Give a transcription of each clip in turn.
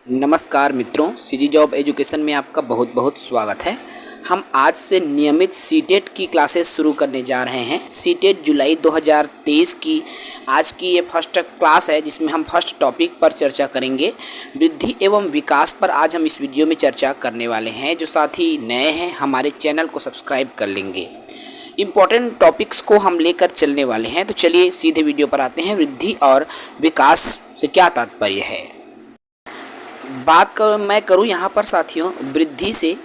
नमस्कार मित्रों, CG job education में आपका बहुत बहुत स्वागत है। हम आज से नियमित सीटेट की क्लासेस शुरू करने जा रहे हैं। सीटेट जुलाई 2023 की आज की ये फर्स्ट क्लास है, जिसमें हम फर्स्ट टॉपिक पर चर्चा करेंगे। वृद्धि एवं विकास पर आज हम इस वीडियो में चर्चा करने वाले हैं। जो साथी नए हैं हमारे चैनल को सब्सक्राइब कर लेंगे। इम्पॉर्टेंट टॉपिक्स को हम लेकर चलने वाले हैं, तो चलिए सीधे वीडियो पर आते हैं। वृद्धि और विकास से क्या तात्पर्य है। मैं करूं यहाँ पर साथियों वृद्धि से,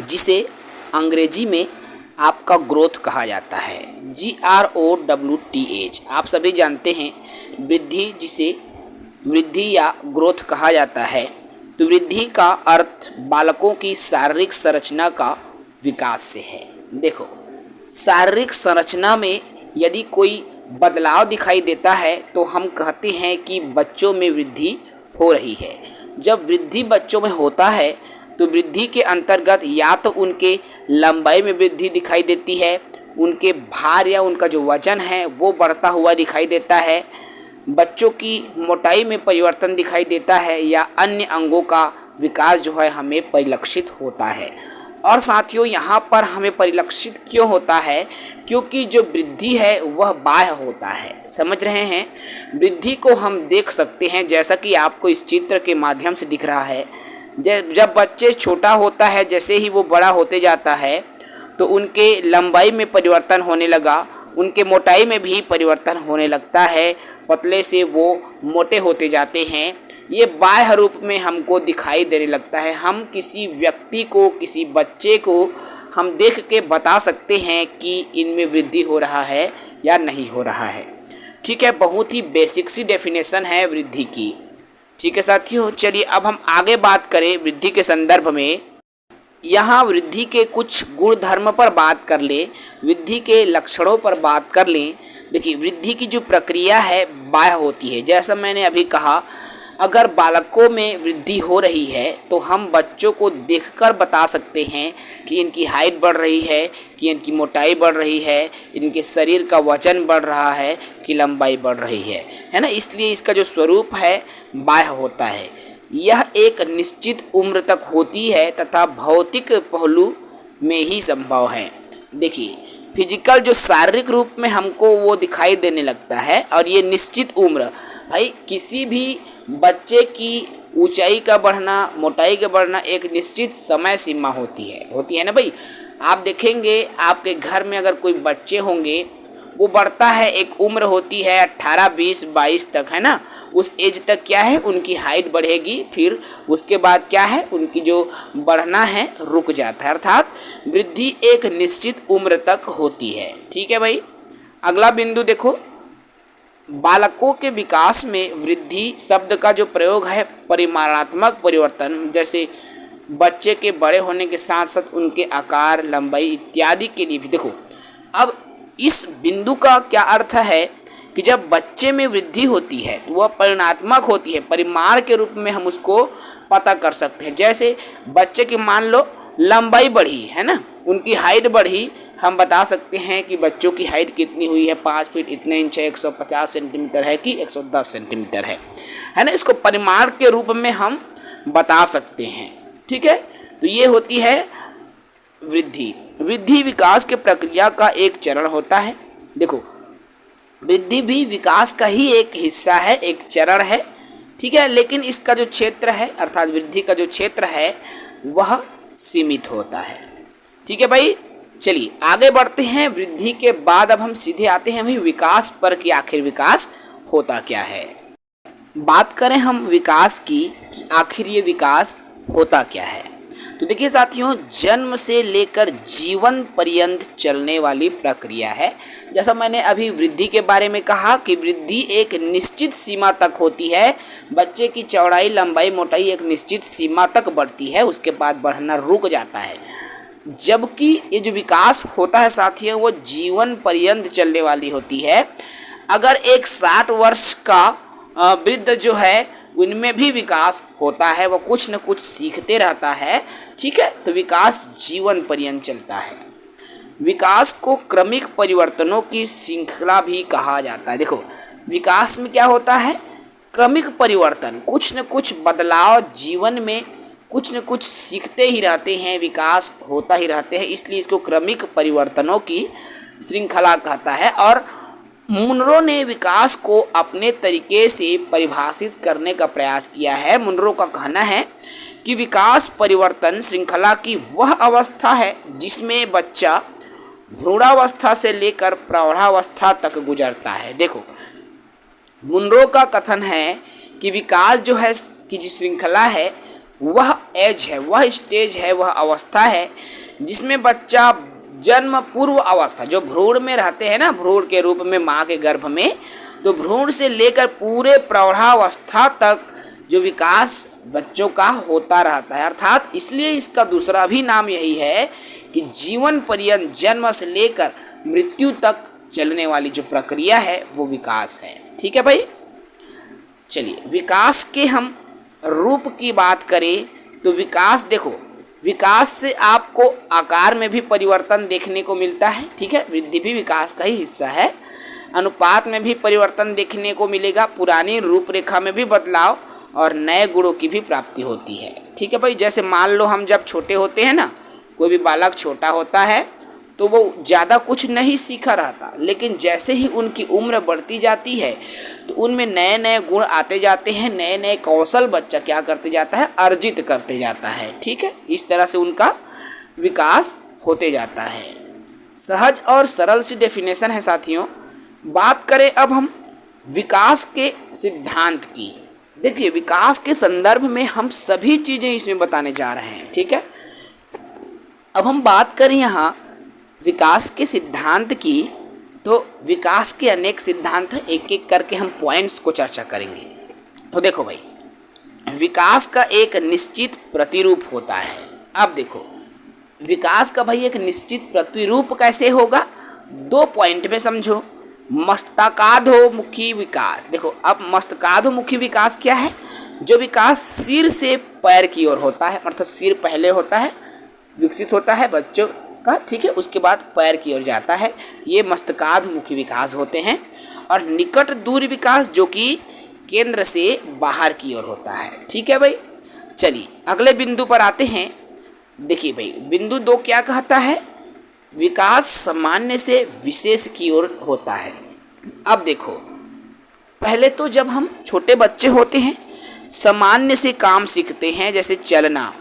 जिसे अंग्रेजी में आपका ग्रोथ कहा जाता है। GROWTH आप सभी जानते हैं वृद्धि, जिसे वृद्धि या ग्रोथ कहा जाता है। तो वृद्धि का अर्थ बालकों की शारीरिक संरचना का विकास से है। देखो, शारीरिक संरचना में यदि कोई बदलाव दिखाई देता है तो हम कहते हैं कि बच्चों में वृद्धि हो रही है। जब वृद्धि बच्चों में होता है तो वृद्धि के अंतर्गत या तो उनके लंबाई में वृद्धि दिखाई देती है, उनके भार या उनका जो वजन है वो बढ़ता हुआ दिखाई देता है, बच्चों की मोटाई में परिवर्तन दिखाई देता है, या अन्य अंगों का विकास जो है हमें परिलक्षित होता है। और साथियों, यहाँ पर हमें परिलक्षित क्यों होता है? क्योंकि जो वृद्धि है वह बाह्य होता है। समझ रहे हैं? वृद्धि को हम देख सकते हैं, जैसा कि आपको इस चित्र के माध्यम से दिख रहा है। जब बच्चे छोटा होता है, जैसे ही वो बड़ा होते जाता है तो उनके लंबाई में परिवर्तन होने लगा, उनके मोटाई में भी परिवर्तन होने लगता है। पतले से वो मोटे होते जाते हैं। ये बाह्य रूप में हमको दिखाई देने लगता है। हम किसी व्यक्ति को, किसी बच्चे को हम देख के बता सकते हैं कि इनमें वृद्धि हो रहा है या नहीं हो रहा है। ठीक है, बहुत ही बेसिक सी डेफिनेशन है वृद्धि की। ठीक है साथियों, चलिए अब हम आगे बात करें वृद्धि के संदर्भ में। यहाँ वृद्धि के कुछ गुण धर्म पर बात कर लें, वृद्धि के लक्षणों पर बात कर लें। देखिए, वृद्धि की जो प्रक्रिया है बाह्य होती है। जैसा मैंने अभी कहा, अगर बालकों में वृद्धि हो रही है तो हम बच्चों को देखकर बता सकते हैं कि इनकी हाइट बढ़ रही है, कि इनकी मोटाई बढ़ रही है, इनके शरीर का वजन बढ़ रहा है, कि लंबाई बढ़ रही है ना। इसलिए इसका जो स्वरूप है बाह्य होता है। यह एक निश्चित उम्र तक होती है तथा भौतिक पहलू में ही संभव है। देखिए, फिजिकल जो शारीरिक रूप में हमको वो दिखाई देने लगता है, और ये निश्चित उम्र, भाई किसी भी बच्चे की ऊंचाई का बढ़ना, मोटाई का बढ़ना एक निश्चित समय सीमा होती है ना भाई। आप देखेंगे आपके घर में अगर कोई बच्चे होंगे, वो बढ़ता है, एक उम्र होती है 18, 20, 22 तक, है ना। उस एज तक क्या है, उनकी हाइट बढ़ेगी, फिर उसके बाद क्या है, उनकी जो बढ़ना है रुक जाता है। अर्थात वृद्धि एक निश्चित उम्र तक होती है। ठीक है भाई। अगला बिंदु देखो, बालकों के विकास में वृद्धि शब्द का जो प्रयोग है परिमाणात्मक परिवर्तन, जैसे बच्चे के बड़े होने के साथ साथ उनके आकार, लंबाई इत्यादि के लिए भी। देखो, अब इस बिंदु का क्या अर्थ है कि जब बच्चे में वृद्धि होती है तो वह परिमाणात्मक होती है। परिमाण के रूप में हम उसको पता कर सकते हैं। जैसे बच्चे की मान लो लंबाई बढ़ी, है ना, उनकी हाइट बढ़ी, हम बता सकते हैं कि बच्चों की हाइट कितनी हुई है, 5 फीट इतने इंच है, 150 सेंटीमीटर है कि 110 सेंटीमीटर है ना। इसको परिमाण के रूप में हम बता सकते हैं। ठीक है, तो ये होती है वृद्धि। वृद्धि विकास के प्रक्रिया का एक चरण होता है। देखो, वृद्धि भी विकास का ही एक हिस्सा है, एक चरण है। ठीक है, लेकिन इसका जो क्षेत्र है, अर्थात वृद्धि का जो क्षेत्र है वह सीमित होता है। ठीक है भाई, चलिए आगे बढ़ते हैं। वृद्धि के बाद अब हम सीधे आते हैं भाई विकास पर, कि आखिर विकास होता क्या है। बात करें हम विकास की कि आखिर ये विकास होता क्या है, तो देखिए साथियों, जन्म से लेकर जीवन पर्यंत चलने वाली प्रक्रिया है। जैसा मैंने अभी वृद्धि के बारे में कहा कि वृद्धि एक निश्चित सीमा तक होती है। बच्चे की चौड़ाई, लंबाई, मोटाई एक निश्चित सीमा तक बढ़ती है, उसके बाद बढ़ना रुक जाता है। जबकि ये जो विकास होता है साथियों, वो जीवन पर्यंत चलने वाली होती है। अगर एक 60 वर्ष का वृद्ध जो है, उनमें भी विकास होता है, वो कुछ न कुछ सीखते रहता है। ठीक है, तो विकास जीवन पर्यंत चलता है। विकास को क्रमिक परिवर्तनों की श्रृंखला भी कहा जाता है। देखो, विकास में क्या होता है क्रमिक परिवर्तन, कुछ न कुछ बदलाव जीवन में कुछ न कुछ सीखते ही रहते हैं, विकास होता ही रहते हैं, इसलिए इसको क्रमिक परिवर्तनों की श्रृंखला कहता है। और मुनरो ने विकास को अपने तरीके से परिभाषित करने का प्रयास किया है। मुनरो का कहना है कि विकास परिवर्तन श्रृंखला की वह अवस्था है जिसमें बच्चा भ्रूणावस्था से लेकर प्रौढ़ावस्था तक गुजरता है। देखो, मुनरो का कथन है कि विकास जो है कि जिस श्रृंखला है वह एज है, वह स्टेज है, वह अवस्था है जिसमें बच्चा जन्म पूर्व अवस्था, जो भ्रूण में रहते हैं ना, भ्रूण के रूप में माँ के गर्भ में, तो भ्रूण से लेकर पूरे प्रौढ़ावस्था तक जो विकास बच्चों का होता रहता है। अर्थात इसलिए इसका दूसरा भी नाम यही है कि जीवन पर्यंत जन्म से लेकर मृत्यु तक चलने वाली जो प्रक्रिया है वो विकास है। ठीक है भाई, चलिए विकास के हम रूप की बात करें तो विकास, देखो विकास से आपको आकार में भी परिवर्तन देखने को मिलता है। ठीक है, वृद्धि भी विकास का ही हिस्सा है। अनुपात में भी परिवर्तन देखने को मिलेगा, पुरानी रूपरेखा में भी बदलाव और नए गुणों की भी प्राप्ति होती है। ठीक है भाई, जैसे मान लो हम जब छोटे होते हैं ना, कोई भी बालक छोटा होता है तो वो ज़्यादा कुछ नहीं सीखा रहता, लेकिन जैसे ही उनकी उम्र बढ़ती जाती है तो उनमें नए नए गुण आते जाते हैं, नए नए कौशल बच्चा क्या करते जाता है, अर्जित करते जाता है। ठीक है, इस तरह से उनका विकास होते जाता है। सहज और सरल सी डेफिनेशन है साथियों। बात करें अब हम विकास के सिद्धांत की। देखिए, विकास के संदर्भ में हम सभी चीज़ें इसमें बताने जा रहे हैं। ठीक है, अब हम बात करें यहाँ विकास के सिद्धांत की, तो विकास के अनेक सिद्धांत हैं, एक एक करके हम पॉइंट्स को चर्चा करेंगे। तो देखो भाई, विकास का एक निश्चित प्रतिरूप होता है। अब देखो, विकास का भाई एक निश्चित प्रतिरूप कैसे होगा, 2 पॉइंट में समझो। मस्तकाधोमुखी विकास। देखो, अब मस्तकाधोमुखी विकास क्या है, जो विकास सिर से पैर की ओर होता है, अर्थात सिर पहले होता है, विकसित होता है बच्चों का, ठीक है, उसके बाद पैर की ओर जाता है, ये मस्तकाधमुखी विकास होते हैं। और निकट दूर विकास जो कि केंद्र से बाहर की ओर होता है। ठीक है भाई, चलिए अगले बिंदु पर आते हैं। देखिए भाई, बिंदु 2 क्या कहता है, विकास सामान्य से विशेष की ओर होता है। अब देखो, पहले तो जब हम छोटे बच्चे होते हैं सामान्य से काम सीखते हैं, जैसे चलना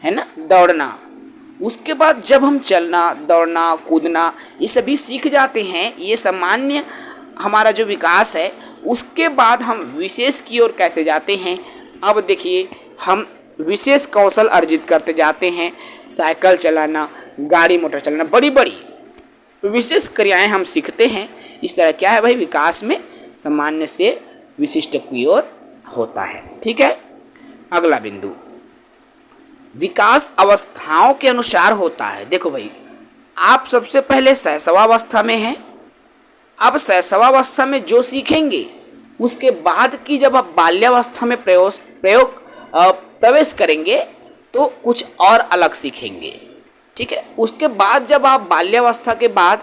है ना, दौड़ना। उसके बाद जब हम चलना, दौड़ना, कूदना ये सभी सीख जाते हैं, ये सामान्य हमारा जो विकास है, उसके बाद हम विशेष की ओर कैसे जाते हैं। अब देखिए, हम विशेष कौशल अर्जित करते जाते हैं, साइकिल चलाना, गाड़ी मोटर चलाना, बड़ी बड़ी विशेष क्रियाएं हम सीखते हैं। इस तरह क्या है भाई, विकास में सामान्य से विशिष्ट की ओर होता है। ठीक है, अगला बिंदु विकास अवस्थाओं के अनुसार होता है। देखो भाई, आप सबसे पहले शैशवावस्था में हैं। अब शैशवावस्था में जो सीखेंगे उसके बाद की जब आप बाल्यावस्था में प्रवेश करेंगे तो कुछ और अलग सीखेंगे। ठीक है, उसके बाद जब आप बाल्यावस्था के बाद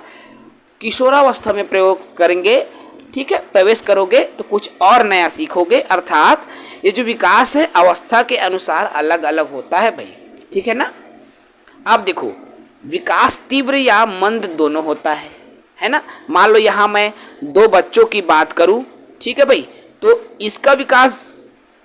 किशोरावस्था में प्रयोग करेंगे, ठीक है, प्रवेश करोगे तो कुछ और नया सीखोगे। अर्थात ये जो विकास है अवस्था के अनुसार अलग अलग होता है भाई। ठीक है ना। आप देखो, विकास तीव्र या मंद दोनों होता है ना। मान लो यहाँ मैं 2 बच्चों की बात करूँ, ठीक है भाई, तो इसका विकास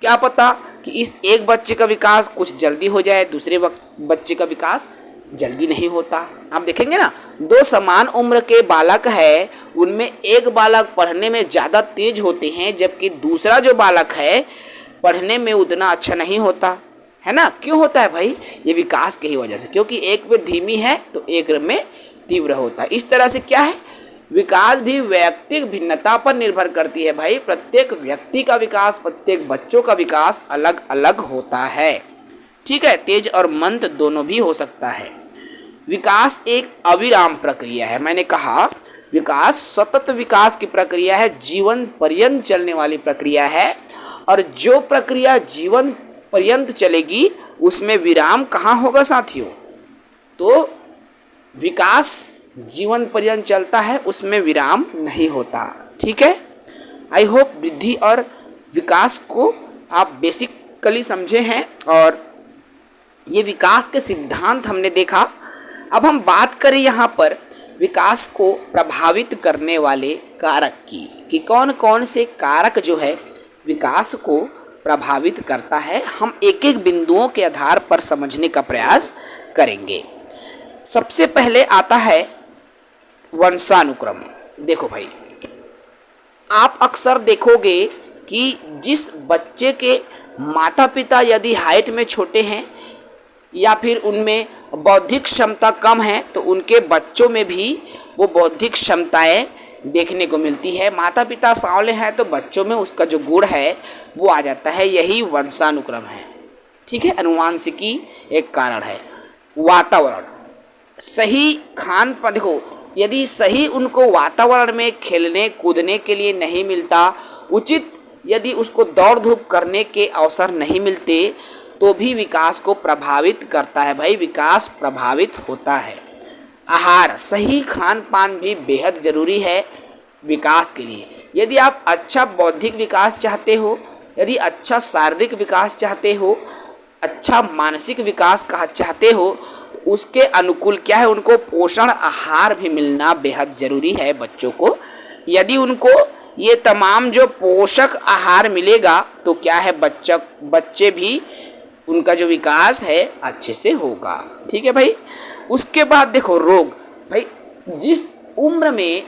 क्या पता कि इस एक बच्चे का विकास कुछ जल्दी हो जाए, दूसरे बच्चे का विकास जल्दी नहीं होता। आप देखेंगे ना, 2 समान उम्र के बालक है, उनमें एक बालक पढ़ने में ज़्यादा तेज होते हैं, जबकि दूसरा जो बालक है पढ़ने में उतना अच्छा नहीं होता है ना। क्यों होता है भाई, ये विकास की ही वजह से, क्योंकि एक में धीमी है तो एक में तीव्र होता है। इस तरह से क्या है, विकास भी व्यक्तिगत भिन्नता पर निर्भर करती है भाई। प्रत्येक व्यक्ति का विकास, प्रत्येक बच्चों का विकास अलग अलग होता है। ठीक है, तेज और मंद दोनों भी हो सकता है। विकास एक अविराम प्रक्रिया है। मैंने कहा विकास सतत विकास की प्रक्रिया है, जीवन पर्यंत चलने वाली प्रक्रिया है। और जो प्रक्रिया जीवन पर्यंत चलेगी उसमें विराम कहाँ होगा साथियों, तो विकास जीवन पर्यंत चलता है, उसमें विराम नहीं होता। ठीक है, आई होप वृद्धि और विकास को आप बेसिकली समझे हैं और ये विकास के सिद्धांत हमने देखा। अब हम बात करें यहाँ पर विकास को प्रभावित करने वाले कारक की कि कौन कौन से कारक जो है विकास को प्रभावित करता है। हम एक एक बिंदुओं के आधार पर समझने का प्रयास करेंगे। सबसे पहले आता है वंशानुक्रम। देखो भाई, आप अक्सर देखोगे कि जिस बच्चे के माता पिता यदि हाइट में छोटे हैं या फिर उनमें बौद्धिक क्षमता कम है तो उनके बच्चों में भी वो बौद्धिक क्षमताएं देखने को मिलती है। माता पिता सांवले हैं तो बच्चों में उसका जो गुण है वो आ जाता है। यही वंशानुक्रम है। ठीक है, अनुवांशिकी एक कारण है। वातावरण, सही खान पान, देखो यदि सही उनको वातावरण में खेलने कूदने के लिए नहीं मिलता, उचित यदि उसको दौड़ धूप करने के अवसर नहीं मिलते तो भी विकास को प्रभावित करता है। भाई विकास प्रभावित होता है। आहार, सही खान पान भी बेहद ज़रूरी है विकास के लिए। यदि आप अच्छा बौद्धिक विकास चाहते हो, यदि अच्छा शारीरिक विकास चाहते हो, अच्छा मानसिक विकास का चाहते हो, उसके अनुकूल क्या है, उनको पोषण आहार भी मिलना बेहद ज़रूरी है बच्चों को। यदि उनको ये तमाम जो पोषक आहार मिलेगा तो क्या है, बच्चे भी उनका जो विकास है अच्छे से होगा। ठीक है भाई। उसके बाद देखो रोग, भाई जिस उम्र में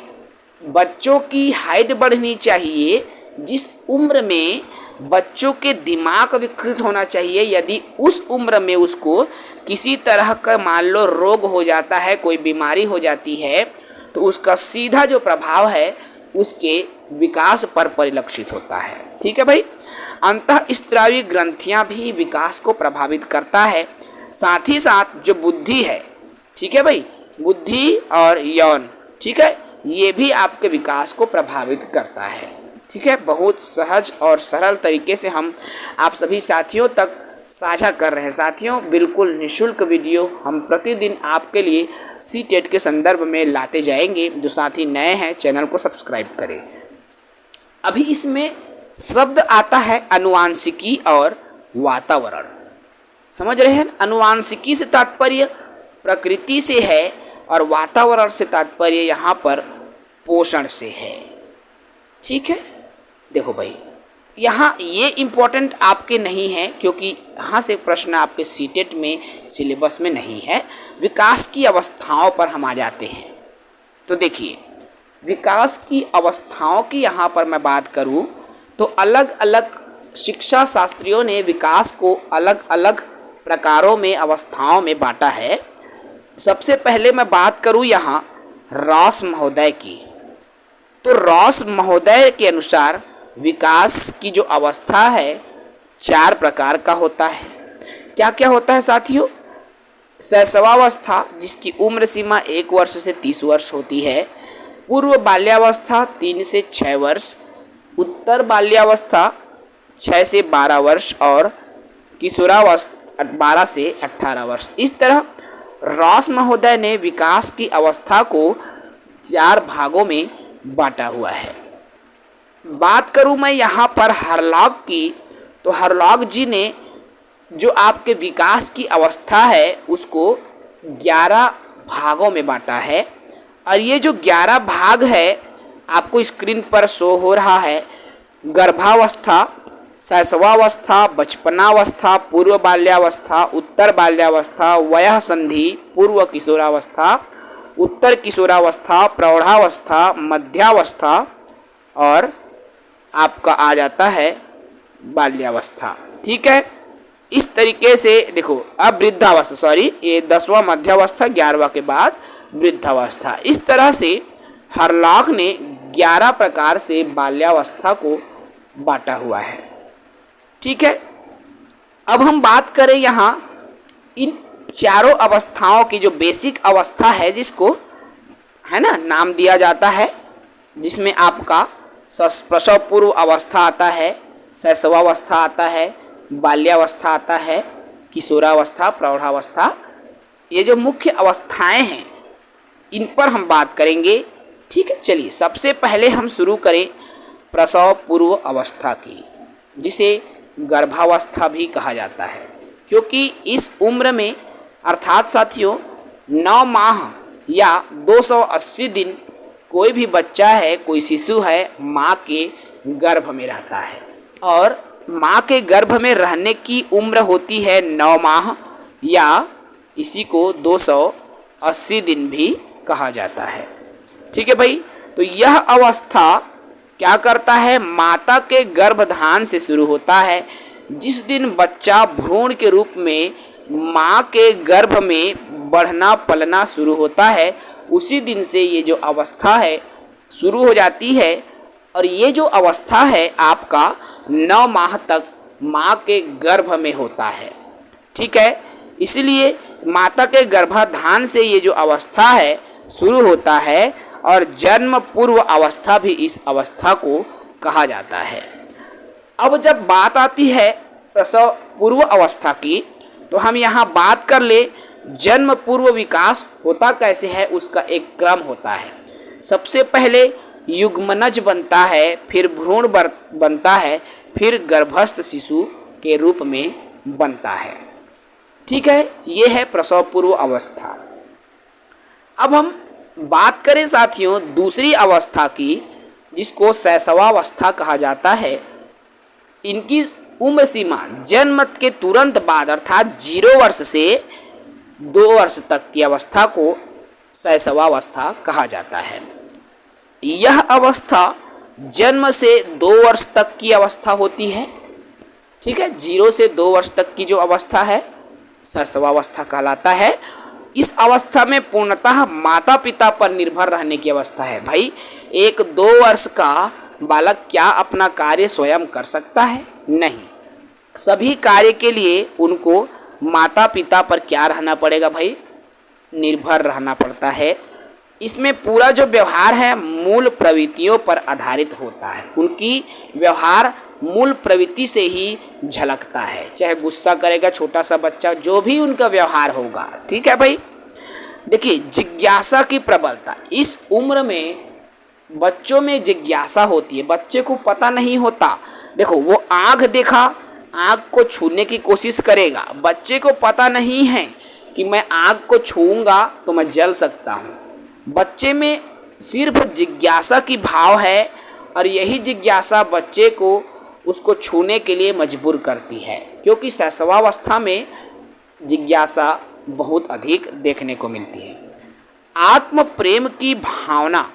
बच्चों की हाइट बढ़नी चाहिए, जिस उम्र में बच्चों के दिमाग विकसित होना चाहिए, यदि उस उम्र में उसको किसी तरह का मान लो रोग हो जाता है, कोई बीमारी हो जाती है, तो उसका सीधा जो प्रभाव है उसके विकास पर परिलक्षित होता है। ठीक है भाई। अंतःस्त्रावी ग्रंथियां भी विकास को प्रभावित करता है। साथ ही साथ जो बुद्धि है, ठीक है भाई, बुद्धि और यौन, ठीक है, ये भी आपके विकास को प्रभावित करता है। ठीक है, बहुत सहज और सरल तरीके से हम आप सभी साथियों तक साझा कर रहे हैं। साथियों, बिल्कुल निःशुल्क वीडियो हम प्रतिदिन आपके लिए सीटेट के संदर्भ में लाते जाएंगे। जो साथी नए हैं चैनल को सब्सक्राइब करें। अभी इसमें शब्द आता है अनुवांशिकी और वातावरण। समझ रहे हैं? अनुवांशिकी से तात्पर्य प्रकृति से है और वातावरण से तात्पर्य यहाँ पर पोषण से है। ठीक है, देखो भाई, यहाँ ये इम्पोर्टेंट आपके नहीं है क्योंकि यहाँ से प्रश्न आपके सीटेट में सिलेबस में नहीं है। विकास की अवस्थाओं पर हम आ जाते हैं। तो देखिए, विकास की अवस्थाओं की यहाँ पर मैं बात करूँ तो अलग अलग शिक्षा शास्त्रियों ने विकास को अलग अलग प्रकारों में अवस्थाओं में बांटा है। सबसे पहले मैं बात करूँ यहाँ रॉस महोदय की। तो रॉस महोदय के अनुसार विकास की जो अवस्था है 4 प्रकार का होता है। क्या क्या होता है साथियों? शैशवावस्था, जिसकी उम्र सीमा 1 वर्ष से 30 वर्ष होती है। पूर्व बाल्यावस्था 3 से 6 वर्ष। उत्तर बाल्यावस्था 6 से 12 वर्ष और किशोरावस्था 12 से 18 वर्ष। इस तरह रॉस महोदय ने विकास की अवस्था को 4 भागों में बांटा हुआ है। बात करूं मैं यहाँ पर हरलॉग की, तो हरलॉग जी ने जो आपके विकास की अवस्था है उसको 11 भागों में बांटा है। और ये जो 11 भाग है आपको स्क्रीन पर शो हो रहा है। गर्भावस्था, शैशवावस्था, बचपनावस्था, पूर्व बाल्यावस्था, उत्तर बाल्यावस्था, वयः संधि, पूर्व किशोरावस्था, उत्तर किशोरावस्था, प्रौढ़ावस्था, मध्यावस्था और आपका आ जाता है बाल्यावस्था। ठीक है, इस तरीके से देखो। अब वृद्धावस्था, सॉरी, ये 10वां मध्यावस्था, 11वां के बाद वृद्धावस्था। इस तरह से हरलॉग ने 11 प्रकार से बाल्यावस्था को बांटा हुआ है। ठीक है, अब हम बात करें यहाँ इन चारों अवस्थाओं की जो बेसिक अवस्था है, जिसको है ना नाम दिया जाता है, जिसमें आपका प्रसव पूर्व अवस्था आता है, शैशवावस्था आता है, बाल्यावस्था आता है, किशोरावस्था, प्रौढ़ावस्था। ये जो मुख्य अवस्थाएं हैं इन पर हम बात करेंगे। ठीक है, चलिए सबसे पहले हम शुरू करें प्रसव पूर्व अवस्था की। जिसे गर्भावस्था भी कहा जाता है, क्योंकि इस उम्र में अर्थात साथियों 9 माह या 280 दिन कोई भी बच्चा है, कोई शिशु है, माँ के गर्भ में रहता है। और माँ के गर्भ में रहने की उम्र होती है 9 माह या इसी को 280 दिन भी कहा जाता है। ठीक है भाई, तो यह अवस्था क्या करता है, माता के गर्भधान से शुरू होता है। जिस दिन बच्चा भ्रूण के रूप में माँ के गर्भ में बढ़ना पलना शुरू होता है, उसी दिन से ये जो अवस्था है शुरू हो जाती है। और ये जो अवस्था है आपका 9 माह तक माँ के गर्भ में होता है। ठीक है, इसलिए माता के गर्भाधान से ये जो अवस्था है शुरू होता है और जन्म पूर्व अवस्था भी इस अवस्था को कहा जाता है। अब जब बात आती है प्रसव पूर्व अवस्था की, तो हम यहाँ बात कर ले जन्म पूर्व विकास होता कैसे है, उसका एक क्रम होता है। सबसे पहले युग्मनज बनता है, फिर भ्रूण बनता है, फिर गर्भस्थ शिशु के रूप में बनता है। ठीक है, ये है प्रसव पूर्व अवस्था। अब हम बात करें साथियों दूसरी अवस्था की, जिसको शैशवावस्था कहा जाता है। इनकी उम्र सीमा जन्म के तुरंत बाद अर्थात 0 वर्ष से 2 वर्ष तक की अवस्था को शैशवावस्था कहा जाता है। यह अवस्था जन्म से 2 वर्ष तक की अवस्था होती है। ठीक है, 0 से 2 वर्ष तक की जो अवस्था है शैशवावस्था कहलाता है। इस अवस्था में पूर्णतः माता पिता पर निर्भर रहने की अवस्था है। भाई, एक 2 वर्ष का बालक क्या अपना कार्य स्वयं कर सकता है? नहीं। सभी कार्य के लिए उनको माता पिता पर क्या रहना पड़ेगा भाई? निर्भर रहना पड़ता है। इसमें पूरा जो व्यवहार है मूल प्रवृत्तियों पर आधारित होता है। उनकी व्यवहार मूल प्रवृत्ति से ही झलकता है। चाहे गुस्सा करेगा छोटा सा बच्चा, जो भी उनका व्यवहार होगा। ठीक है भाई, देखिए जिज्ञासा की प्रबलता। इस उम्र में बच्चों में जिज्ञासा होती है। बच्चे को पता नहीं होता। देखो, वो आँख देखा, आँख को छूने की कोशिश करेगा। बच्चे को पता नहीं है कि मैं आँख को छूऊंगा तो मैं जल सकता हूँ। बच्चे में सिर्फ जिज्ञासा की भाव है और यही जिज्ञासा बच्चे को उसको छूने के लिए मजबूर करती है, क्योंकि शैशवावस्था में जिज्ञासा बहुत अधिक देखने को मिलती है। आत्म प्रेम की भावना।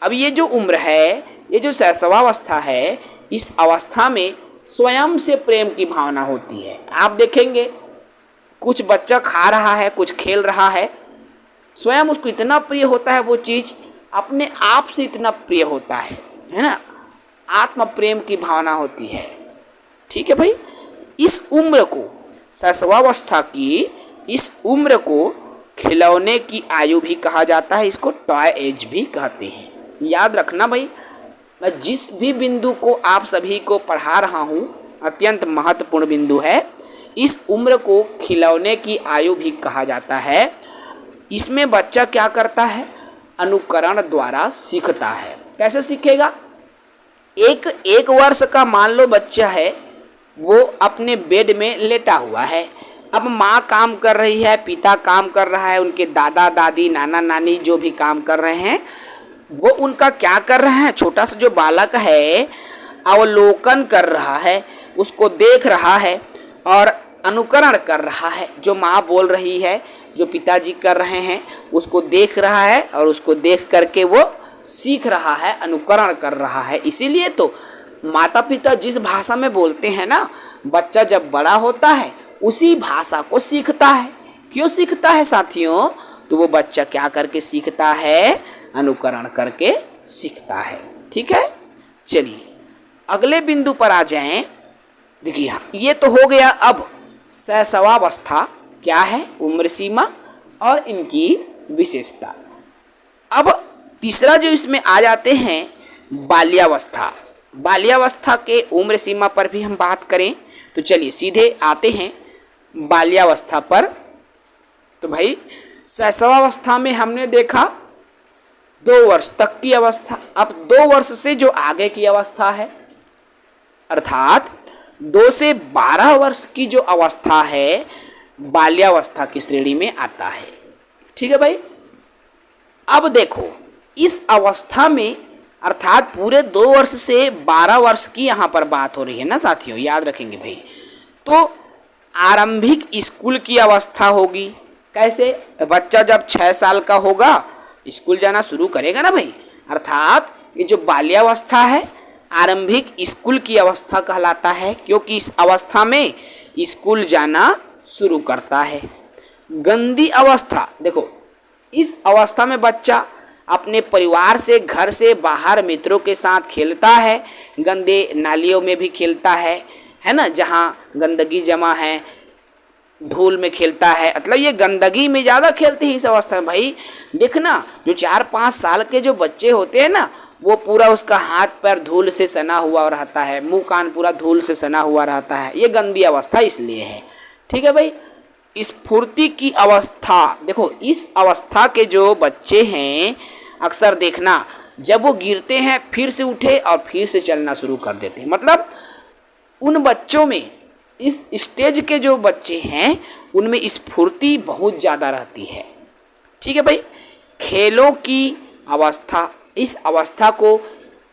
अब ये जो उम्र है, ये जो शैशवावस्था है, इस अवस्था में स्वयं से प्रेम की भावना होती है। आप देखेंगे कुछ बच्चा खा रहा है, कुछ खेल रहा है, स्वयं उसको इतना प्रिय होता है, वो चीज़ अपने आप से इतना प्रिय होता है ना। आत्म प्रेम की भावना होती है। ठीक है भाई, इस उम्र को शैशवावस्था की इस उम्र को खिलौने की आयु भी कहा जाता है। इसको टॉय एज भी कहते हैं। याद रखना भाई, मैं जिस भी बिंदु को आप सभी को पढ़ा रहा हूँ अत्यंत महत्वपूर्ण बिंदु है। इस उम्र को खिलौने की आयु भी कहा जाता है। इसमें बच्चा क्या करता है? अनुकरण द्वारा सीखता है। कैसे सीखेगा? एक वर्ष का मान लो बच्चा है, वो अपने बेड में लेटा हुआ है। अब माँ काम कर रही है, पिता काम कर रहा है, उनके दादा दादी नाना नानी जो भी काम कर रहे हैं, वो उनका क्या कर रहे हैं? छोटा सा जो बालक है अवलोकन कर रहा है, उसको देख रहा है और अनुकरण कर रहा है। जो माँ बोल रही है, जो पिताजी कर रहे हैं, उसको देख रहा है और उसको देख करके वो सीख रहा है, अनुकरण कर रहा है। इसीलिए तो माता पिता जिस भाषा में बोलते हैं ना, बच्चा जब बड़ा होता है उसी भाषा को सीखता है। क्यों सीखता है साथियों? तो वो बच्चा क्या करके सीखता है? अनुकरण करके सीखता है। ठीक है, चलिए अगले बिंदु पर आ जाएं। देखिए, ये तो हो गया अब शैशवावस्था क्या है, उम्र सीमा और इनकी विशेषता। अब तीसरा जो इसमें आ जाते हैं बाल्यावस्था। बाल्यावस्था के उम्र सीमा पर भी हम बात करें तो चलिए सीधे आते हैं बाल्यावस्था पर। तो भाई शैशवावस्था में हमने देखा 2 वर्ष तक की अवस्था। अब 2 वर्ष से जो आगे की अवस्था है, अर्थात 2 से 12 वर्ष की जो अवस्था है बाल्यावस्था की श्रेणी में आता है। ठीक है भाई। अब देखो इस अवस्था में अर्थात पूरे 2 वर्ष से 12 वर्ष की यहाँ पर बात हो रही है ना साथियों, याद रखेंगे भाई। तो आरंभिक स्कूल की अवस्था होगी। कैसे? बच्चा जब 6 साल का होगा स्कूल जाना शुरू करेगा ना भाई, अर्थात ये जो बाल्यावस्था है आरंभिक स्कूल की अवस्था कहलाता है, क्योंकि इस अवस्था में स्कूल जाना शुरू करता है। गंदी अवस्था, देखो इस अवस्था में बच्चा अपने परिवार से, घर से बाहर मित्रों के साथ खेलता है, गंदे नालियों में भी खेलता है ना, जहाँ गंदगी जमा है, धूल में खेलता है, मतलब ये गंदगी में ज़्यादा खेलते हैं इस अवस्था में। भाई देखना जो 4-5 साल के जो बच्चे होते हैं ना, वो पूरा उसका हाथ पैर धूल से सना हुआ रहता है, मुंह कान पूरा धूल से सना हुआ रहता है, ये गंदी अवस्था इसलिए है। ठीक है भाई। स्फूर्ति की अवस्था, देखो इस अवस्था के जो बच्चे हैं अक्सर देखना जब वो गिरते हैं फिर से उठे और फिर से चलना शुरू कर देते हैं। मतलब उन बच्चों में, इस स्टेज के जो बच्चे हैं उनमें स्फूर्ति बहुत ज़्यादा रहती है। ठीक है भाई। खेलों की अवस्था, इस अवस्था को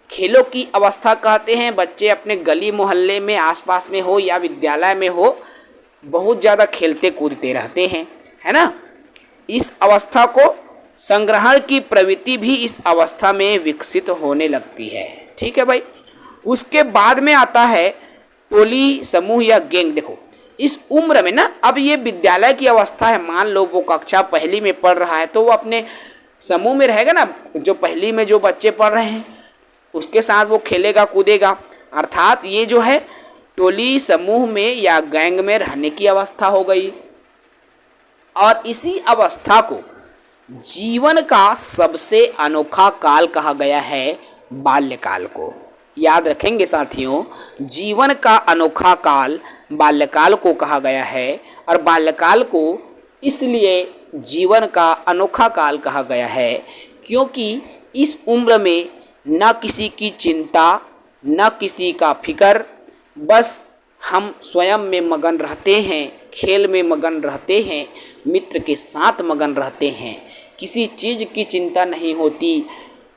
खेलों की अवस्था कहते हैं। बच्चे अपने गली मोहल्ले में, आसपास में हो या विद्यालय में हो, बहुत ज़्यादा खेलते कूदते रहते हैं, है ना। इस अवस्था को संग्रहण की प्रवृत्ति भी इस अवस्था में विकसित होने लगती है। ठीक है भाई। उसके बाद में आता है टोली, समूह या गैंग। देखो इस उम्र में ना, अब ये विद्यालय की अवस्था है, मान लो वो कक्षा पहली में पढ़ रहा है तो वो अपने समूह में रहेगा ना, जो पहली में जो बच्चे पढ़ रहे हैं उसके साथ वो खेलेगा कूदेगा, अर्थात ये जो है टोली, समूह में या गैंग में रहने की अवस्था हो गई। और इसी अवस्था को जीवन का सबसे अनोखा काल कहा गया है, बाल्यकाल को। याद रखेंगे साथियों, जीवन का अनोखा काल बाल्यकाल को कहा गया है। और बाल्यकाल को इसलिए जीवन का अनोखा काल कहा गया है क्योंकि इस उम्र में न किसी की चिंता, न किसी का फिक्र, बस हम स्वयं में मगन रहते हैं, खेल में मगन रहते हैं, मित्र के साथ मगन रहते हैं, किसी चीज़ की चिंता नहीं होती,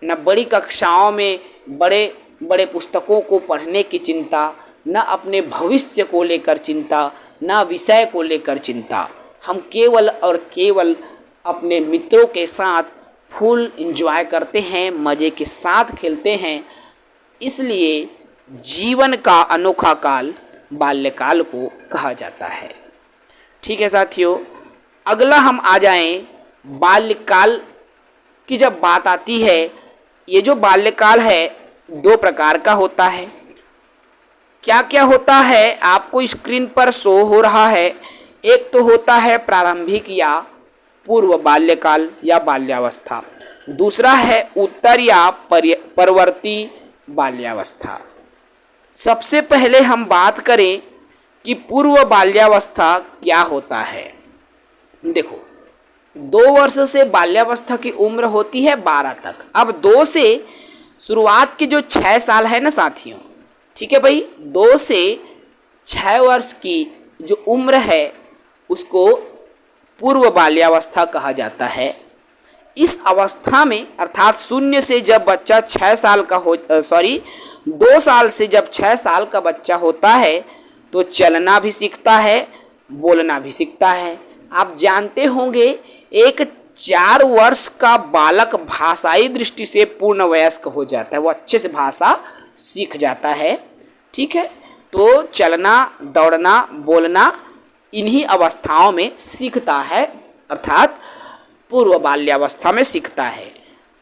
न बड़ी कक्षाओं में बड़े बड़े पुस्तकों को पढ़ने की चिंता, न अपने भविष्य को लेकर चिंता, न विषय को लेकर चिंता। हम केवल और केवल अपने मित्रों के साथ फुल एंजॉय करते हैं, मज़े के साथ खेलते हैं। इसलिए जीवन का अनोखा काल बाल्यकाल को कहा जाता है। ठीक है साथियों, अगला हम आ जाएं, बाल्यकाल की जब बात आती है, ये जो बाल्यकाल है 2 प्रकार का होता है। क्या क्या होता है आपको स्क्रीन पर शो हो रहा है। एक तो होता है प्रारंभिक या पूर्व बाल्यकाल या बाल्यावस्था, दूसरा है उत्तर या परवर्ती बाल्यावस्था। सबसे पहले हम बात करें कि पूर्व बाल्यावस्था क्या होता है। देखो 2 वर्ष से बाल्यावस्था की उम्र होती है 12 तक। अब 2 से शुरुआत के जो 6 साल है ना साथियों, ठीक है भाई, 2 से 6 वर्ष की जो उम्र है उसको पूर्व बाल्यावस्था कहा जाता है। इस अवस्था में अर्थात 0 से जब बच्चा 6 साल का 2 साल से जब 6 साल का बच्चा होता है तो चलना भी सीखता है, बोलना भी सीखता है। आप जानते होंगे एक 4 वर्ष का बालक भाषाई दृष्टि से पूर्ण वयस्क हो जाता है, वो अच्छे से भाषा सीख जाता है। ठीक है, तो चलना, दौड़ना, बोलना इन्हीं अवस्थाओं में सीखता है, अर्थात पूर्व बाल्यावस्था में सीखता है।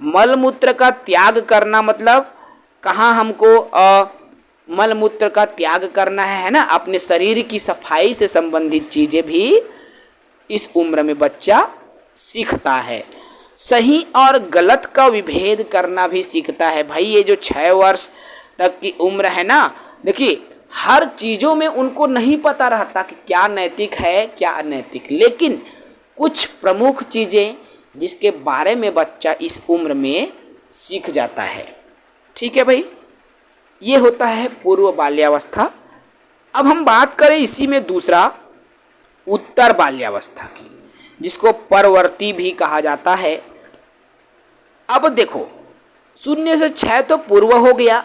मल मूत्र का त्याग करना, मतलब कहाँ हमको मल मूत्र का त्याग करना है ना, अपने शरीर की सफाई से संबंधित चीज़ें भी इस उम्र में बच्चा सीखता है। सही और गलत का विभेद करना भी सीखता है। भाई ये जो 6 वर्ष तक की उम्र है ना, देखिए हर चीज़ों में उनको नहीं पता रहता कि क्या नैतिक है क्या अनैतिक, लेकिन कुछ प्रमुख चीज़ें जिसके बारे में बच्चा इस उम्र में सीख जाता है। ठीक है भाई, ये होता है पूर्व बाल्यावस्था। अब हम बात करें इसी में दूसरा उत्तर बाल्यावस्था की, जिसको परवर्ती भी कहा जाता है। अब देखो 0 से 6 तो पूर्व हो गया।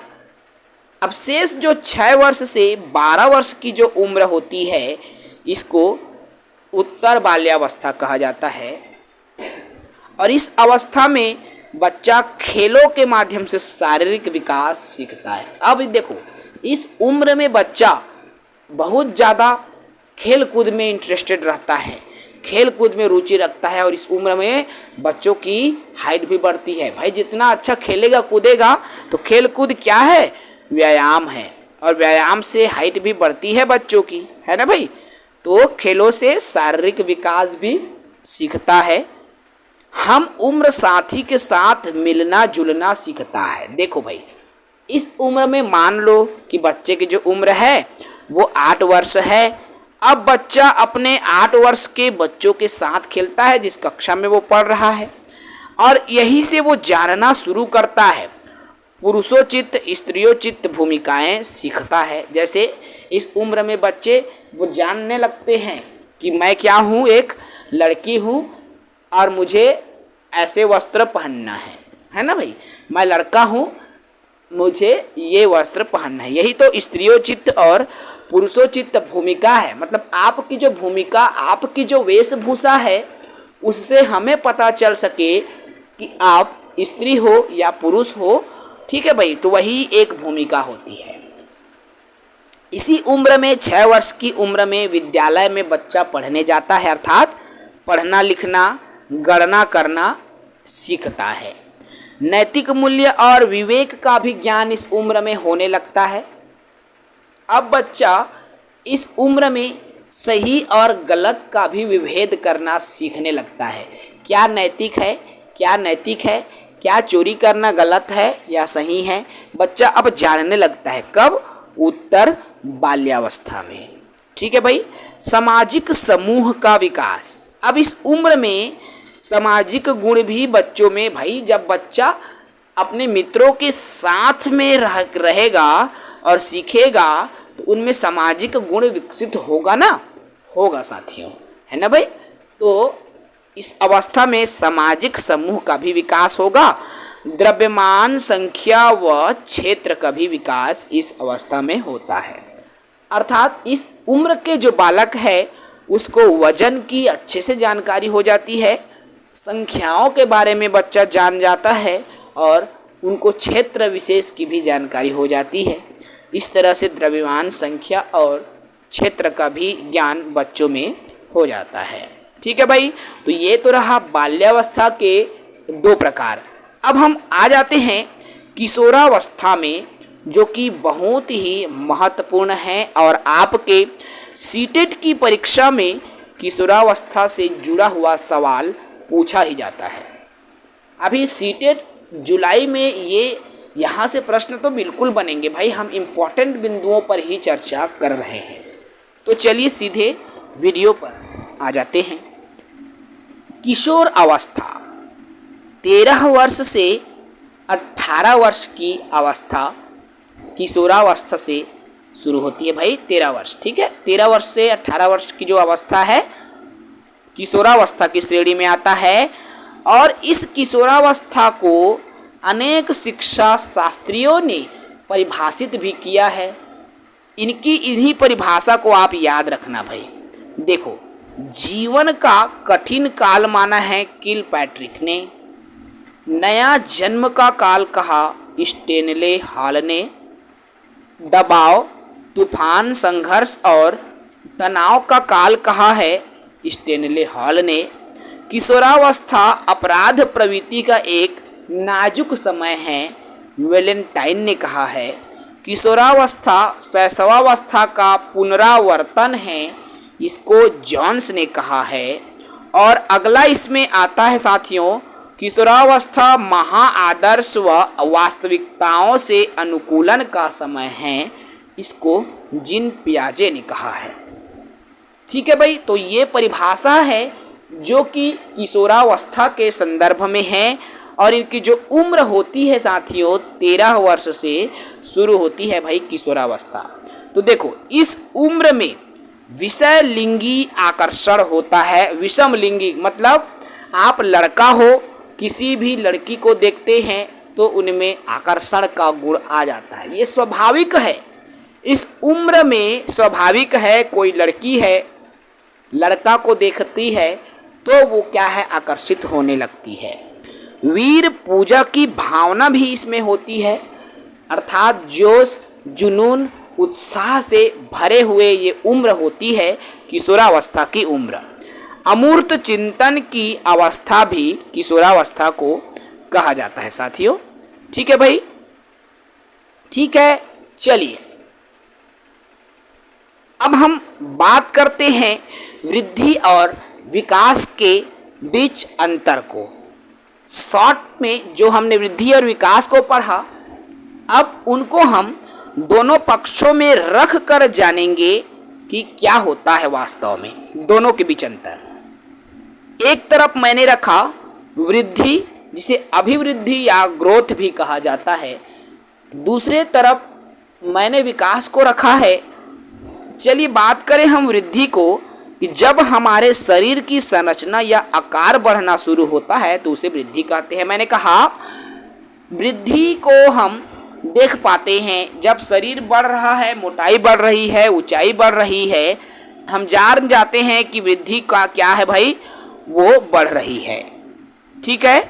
अब शेष जो 6 वर्ष से 12 वर्ष की जो उम्र होती है, इसको उत्तर बाल्यावस्था कहा जाता है। और इस अवस्था में बच्चा खेलों के माध्यम से शारीरिक विकास सीखता है। अब देखो इस उम्र में बच्चा बहुत ज़्यादा खेल कूद में इंटरेस्टेड रहता है, खेल कूद में रुचि रखता है, और इस उम्र में बच्चों की हाइट भी बढ़ती है। भाई जितना अच्छा खेलेगा कूदेगा तो खेल कूद क्या है, व्यायाम है, और व्यायाम से हाइट भी बढ़ती है बच्चों की, है ना भाई। तो खेलों से शारीरिक विकास भी सीखता है। हम उम्र साथी के साथ मिलना जुलना सीखता है। देखो भाई इस उम्र में मान लो कि बच्चे की जो उम्र है वो 8 वर्ष है। अब बच्चा अपने 8 वर्ष के बच्चों के साथ खेलता है जिस कक्षा में वो पढ़ रहा है, और यही से वो जानना शुरू करता है, पुरुषोचित स्त्रियोचित भूमिकाएं सीखता है। जैसे इस उम्र में बच्चे वो जानने लगते हैं कि मैं क्या हूँ, एक लड़की हूँ और मुझे ऐसे वस्त्र पहनना है ना भाई, मैं लड़का हूँ मुझे ये वस्त्र पहनना है। यही तो स्त्रियोचित और पुरुषोचित भूमिका है। मतलब आपकी जो भूमिका, आपकी जो वेशभूषा है, उससे हमें पता चल सके कि आप स्त्री हो या पुरुष हो। ठीक है भाई, तो वही एक भूमिका होती है। इसी उम्र में 6 वर्ष की उम्र में विद्यालय में बच्चा पढ़ने जाता है, अर्थात पढ़ना लिखना गणना करना सीखता है। नैतिक मूल्य और विवेक का भी ज्ञान इस उम्र में होने लगता है। अब बच्चा इस उम्र में सही और गलत का भी विभेद करना सीखने लगता है। क्या नैतिक है, क्या नैतिक है, क्या चोरी करना गलत है या सही है, बच्चा अब जानने लगता है। कब? उत्तर बाल्यावस्था में। ठीक है भाई। सामाजिक समूह का विकास। अब इस उम्र में सामाजिक गुण भी बच्चों में, भाई जब बच्चा अपने मित्रों के साथ में रहेगा और सीखेगा तो उनमें सामाजिक गुण विकसित होगा ना, होगा साथियों, है ना भाई। तो इस अवस्था में सामाजिक समूह का भी विकास होगा। द्रव्यमान संख्या व क्षेत्र का भी विकास इस अवस्था में होता है। अर्थात इस उम्र के जो बालक है उसको वजन की अच्छे से जानकारी हो जाती है, संख्याओं के बारे में बच्चा जान जाता है, और उनको क्षेत्र विशेष की भी जानकारी हो जाती है। इस तरह से द्रव्यमान संख्या और क्षेत्र का भी ज्ञान बच्चों में हो जाता है। ठीक है भाई। तो ये तो रहा बाल्यावस्था के 2 प्रकार। अब हम आ जाते हैं किशोरावस्था में, जो कि बहुत ही महत्वपूर्ण है और आपके सीटेट की परीक्षा में किशोरावस्था से जुड़ा हुआ सवाल पूछा ही जाता है। अभी सीटेट जुलाई में ये यहाँ से प्रश्न तो बिल्कुल बनेंगे भाई, हम इम्पोर्टेंट बिंदुओं पर ही चर्चा कर रहे हैं। तो चलिए सीधे वीडियो पर आ जाते हैं। किशोर अवस्था 13 वर्ष से 18 वर्ष की अवस्था किशोरावस्था से शुरू होती है भाई। 13 वर्ष, ठीक है, 13 वर्ष से 18 वर्ष की जो अवस्था है किशोरावस्था की श्रेणी में आता है। और इस किशोरावस्था को अनेक शिक्षा शास्त्रियों ने परिभाषित भी किया है। इन्हीं परिभाषा को आप याद रखना भाई। देखो, जीवन का कठिन काल माना है किल पैट्रिक ने, नया जन्म का काल कहा स्टेनले हॉल ने, दबाव, तूफान, संघर्ष और तनाव का काल कहा है स्टेनले हॉल ने, किशोरावस्था अपराध प्रवृत्ति का एक नाजुक समय है वेलेंटाइन ने कहा है, किशोरावस्था शैशवावस्था का पुनरावर्तन है इसको जॉन्स ने कहा है। और अगला इसमें आता है साथियों, किशोरावस्था महाआदर्श व वास्तविकताओं से अनुकूलन का समय है, इसको जीन पियाजे ने कहा है। ठीक है भाई। तो ये परिभाषा है जो कि किशोरावस्था के संदर्भ में है, और इनकी जो उम्र होती है साथियों 13 वर्ष से शुरू होती है भाई किशोरावस्था। तो देखो इस उम्र में विषय लिंगी आकर्षण होता है। विषम लिंगी मतलब आप लड़का हो, किसी भी लड़की को देखते हैं तो उनमें आकर्षण का गुण आ जाता है, ये स्वाभाविक है। इस उम्र में स्वाभाविक है, कोई लड़की है लड़का को देखती है तो वो क्या है, आकर्षित होने लगती है। वीर पूजा की भावना भी इसमें होती है, अर्थात जोश जुनून उत्साह से भरे हुए ये उम्र होती है किशोरावस्था की उम्र। अमूर्त चिंतन की अवस्था भी किशोरावस्था को कहा जाता है साथियों। ठीक है भाई, ठीक है। चलिए अब हम बात करते हैं वृद्धि और विकास के बीच अंतर को। शॉर्ट में जो हमने वृद्धि और विकास को पढ़ा, अब उनको हम दोनों पक्षों में रख कर जानेंगे कि क्या होता है वास्तव में दोनों के बीच अंतर। एक तरफ मैंने रखा वृद्धि, जिसे अभिवृद्धि या ग्रोथ भी कहा जाता है, दूसरे तरफ मैंने विकास को रखा है। चलिए बात करें हम वृद्धि को, कि जब हमारे शरीर की संरचना या आकार बढ़ना शुरू होता है तो उसे वृद्धि कहते हैं। मैंने कहा वृद्धि को हम देख पाते हैं जब शरीर बढ़ रहा है, मोटाई बढ़ रही है, ऊंचाई बढ़ रही है, हम जान जाते हैं कि वृद्धि का क्या है भाई, वो बढ़ रही है। ठीक है,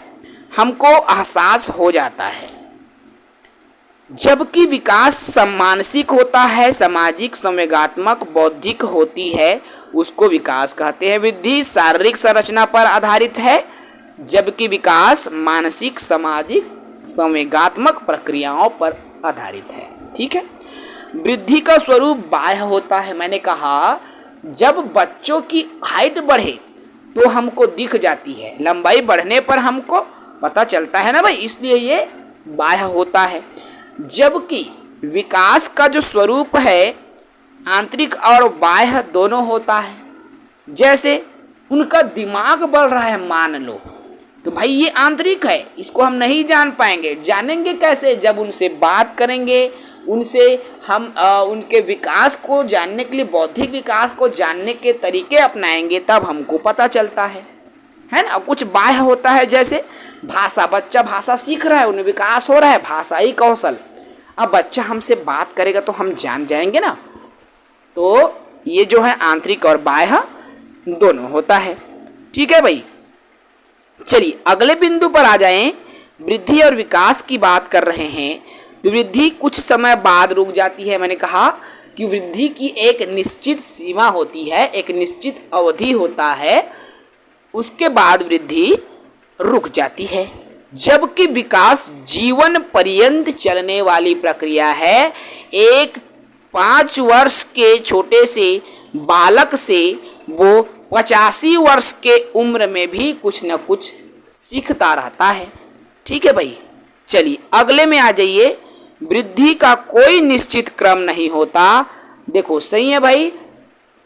हमको एहसास हो जाता है। जबकि विकास मानसिक होता है, सामाजिक, संवेगात्मक, बौद्धिक होती है, उसको विकास कहते हैं। वृद्धि शारीरिक संरचना पर आधारित है, जबकि विकास मानसिक, सामाजिक, संवेगात्मक प्रक्रियाओं पर आधारित है। ठीक है, वृद्धि का स्वरूप बाह्य होता है। मैंने कहा जब बच्चों की हाइट बढ़े तो हमको दिख जाती है, लंबाई बढ़ने पर हमको पता चलता है ना भाई, इसलिए ये बाह्य होता है। जबकि विकास का जो स्वरूप है आंतरिक और बाह्य दोनों होता है। जैसे उनका दिमाग बढ़ रहा है मान लो, तो भाई ये आंतरिक है, इसको हम नहीं जान पाएंगे। जानेंगे कैसे? जब उनसे बात करेंगे, उनसे हम उनके विकास को जानने के लिए, बौद्धिक विकास को जानने के तरीके अपनाएंगे, तब हमको पता चलता है ना। कुछ बाह्य होता है, जैसे भाषा, बच्चा भाषा सीख रहा है, उन्हें विकास हो रहा है, भाषाई कौशल। अब बच्चा हमसे बात करेगा तो हम जान जाएंगे ना। तो ये जो है आंतरिक और बाह्य दोनों होता है। ठीक है भाई, चलिए अगले बिंदु पर आ जाएं। वृद्धि और विकास की बात कर रहे हैं, तो वृद्धि कुछ समय बाद रुक जाती है। मैंने कहा कि वृद्धि की एक निश्चित सीमा होती है, एक निश्चित अवधि होता है, उसके बाद वृद्धि रुक जाती है। जबकि विकास जीवन पर्यंत चलने वाली प्रक्रिया है। एक 5 वर्ष के छोटे से बालक से वो 85 वर्ष के उम्र में भी कुछ न कुछ सीखता रहता है। ठीक है भाई, चलिए अगले में आ जाइए। वृद्धि का कोई निश्चित क्रम नहीं होता। देखो सही है भाई,